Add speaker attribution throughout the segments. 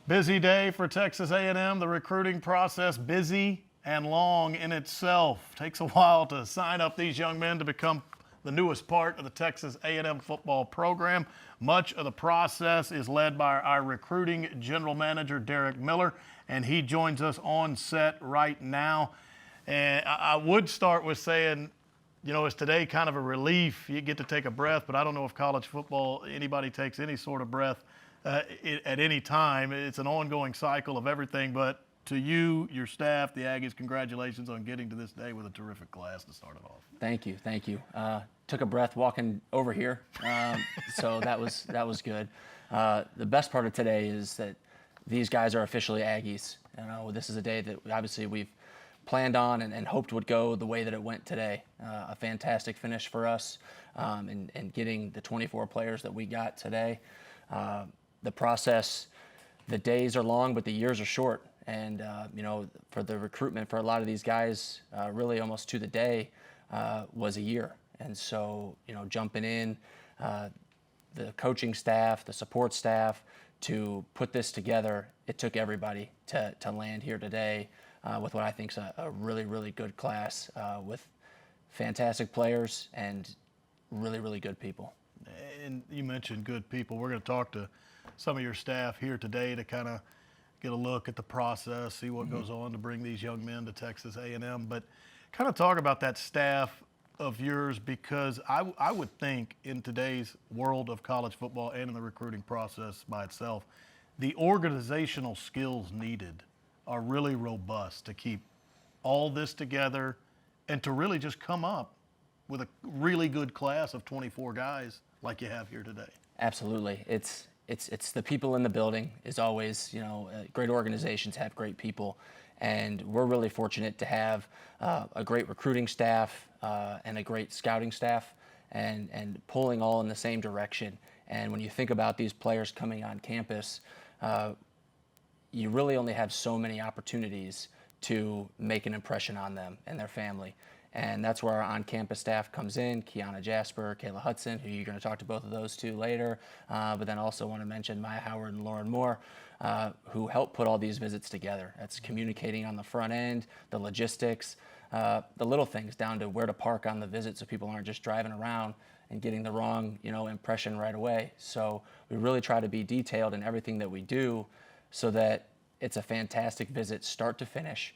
Speaker 1: Busy day for Texas A&M. The recruiting process busy and long in itself. Takes a while to sign up these young men to become the newest part of the Texas A&M football program. Much of the process is led by our recruiting general manager, Derek Miller, and he joins us on set right now. And I would start with saying, you know, is today kind of a relief? You get to take a breath, but I don't know if college football, anybody takes any sort of breath at any time. It's an ongoing cycle of everything, but to you, your staff, the Aggies, congratulations on getting to this day with a terrific class to start it off.
Speaker 2: Thank you. Took a breath walking over here, so that was good. The best part of today is that these guys are officially Aggies. You know, this is a day that obviously we've planned on and hoped would go the way that it went today. A fantastic finish for us, and getting the 24 players that we got today. The process, the days are long, but the years are short. And, you know, for the recruitment for a lot of these guys, really almost to the day, was a year. And so, you know, jumping in, the coaching staff, the support staff, to put this together, it took everybody to land here today with what I think is a really, really good class with fantastic players and really, really good people.
Speaker 1: And you mentioned good people. We're going to talk to some of your staff here today to kind of get a look at the process, see what goes on to bring these young men to Texas A&M. But kind of talk about that staff of yours, because I would think in today's world of college football and in the recruiting process by itself, the organizational skills needed are really robust to keep all this together and to really just come up with a really good class of 24 guys like you have here today.
Speaker 2: Absolutely. It's the people in the building is always, you know, great organizations have great people. And we're really fortunate to have a great recruiting staff and a great scouting staff and pulling all in the same direction. And when you think about these players coming on campus, you really only have so many opportunities to make an impression on them and their family. And that's where our on-campus staff comes in, Kiana Jasper, Kayla Hudson, who you're going to talk to both of those two later, but then also want to mention Maya Howard and Lauren Moore, who help put all these visits together. That's communicating on the front end, the logistics, the little things down to where to park on the visit so people aren't just driving around and getting the wrong, you know, impression right away. So we really try to be detailed in everything that we do so that it's a fantastic visit start to finish.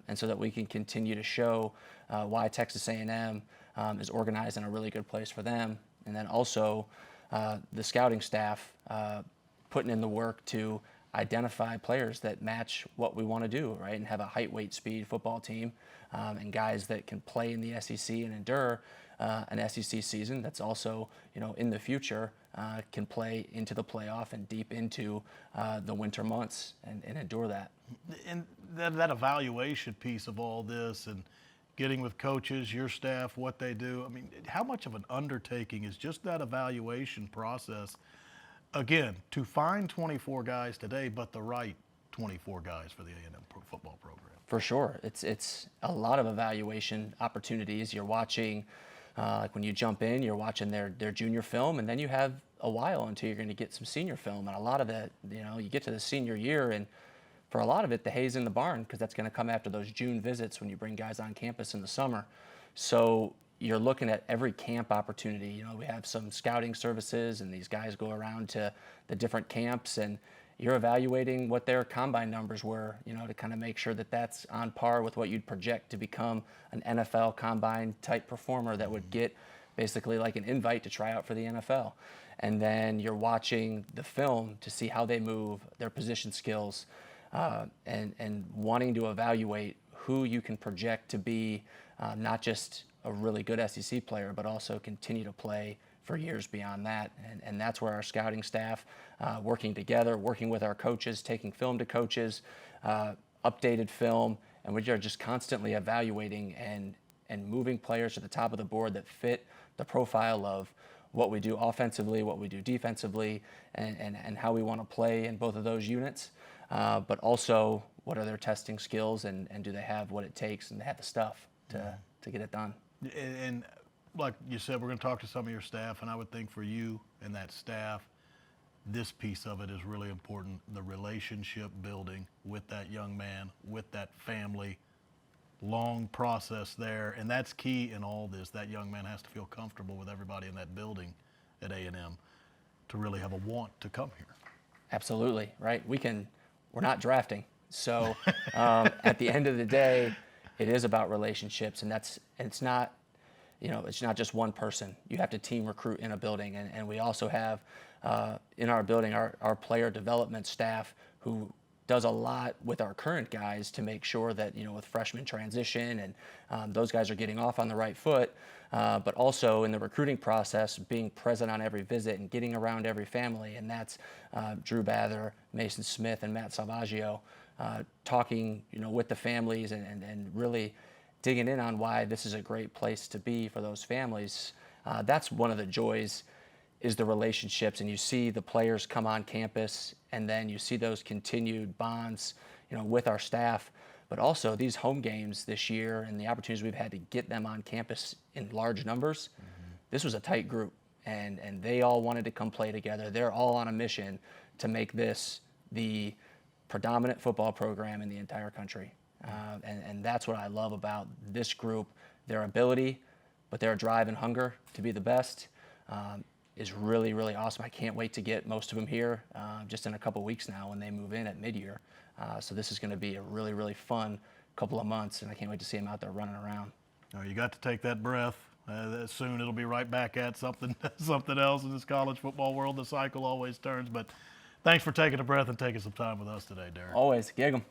Speaker 2: And so that we can continue to show why Texas A&M is organized in a really good place for them. And then also the scouting staff putting in the work to identify players that match what we want to do, right? And have a height, weight, speed football team and guys that can play in the SEC and endure an SEC season that's also, you know, in the future can play into the playoff and deep into the winter months and endure that.
Speaker 1: And that evaluation piece of all this and getting with coaches, your staff, what they do, I mean, how much of an undertaking is just that evaluation process? Again, to find 24 guys today, but the right 24 guys for the A&M football program.
Speaker 2: For sure. It's a lot of evaluation opportunities. You're watching, like when you jump in, you're watching their junior film, and then you have a while until you're going to get some senior film. And a lot of that, you know, you get to the senior year, and for a lot of it, the hay's in the barn because that's going to come after those June visits when you bring guys on campus in the summer. So you're looking at every camp opportunity. You know, we have some scouting services, and these guys go around to the different camps, and you're evaluating what their combine numbers were, you know, to kind of make sure that that's on par with what you'd project to become an NFL combine type performer that would get basically like an invite to try out for the NFL. And then you're watching the film to see how they move, their position skills, and wanting to evaluate who you can project to be not just a really good SEC player, but also continue to play for years beyond that. And that's where our scouting staff, working together, working with our coaches, taking film to coaches, updated film, and we are just constantly evaluating and moving players to the top of the board that fit the profile of what we do offensively, what we do defensively, and how we want to play in both of those units. But also, what are their testing skills, and do they have what it takes, and they have the stuff to get it done.
Speaker 1: And like you said, we're going to talk to some of your staff, and I would think for you and that staff, this piece of it is really important. The relationship building with that young man, with that family, long process there. And that's key in all this. That young man has to feel comfortable with everybody in that building at A&M to really have a want to come here.
Speaker 2: Absolutely, right? We're not drafting. So at the end of the day, it is about relationships, and it's not, it's not just one person. You have to team recruit in a building, and we also have in our building our player development staff who does a lot with our current guys to make sure that, with freshman transition and those guys are getting off on the right foot, but also in the recruiting process, being present on every visit and getting around every family. And that's Drew Bather, Mason Smith, and Matt Salvaggio talking, with the families and really digging in on why this is a great place to be for those families. That's one of the joys, is the relationships, and you see the players come on campus, and then you see those continued bonds, with our staff, but also these home games this year and the opportunities we've had to get them on campus in large numbers. Mm-hmm. This was a tight group, and they all wanted to come play together. They're all on a mission to make this the predominant football program in the entire country. And that's what I love about this group. Their ability, but their drive and hunger to be the best is really, really awesome. I can't wait to get most of them here just in a couple weeks now when they move in at mid-year. So this is going to be a really, really fun couple of months, and I can't wait to see them out there running around.
Speaker 1: Oh, you got to take that breath. Soon it'll be right back at something else in this college football world. The cycle always turns. But thanks for taking a breath and taking some time with us today, Derek.
Speaker 2: Always. Gig 'em.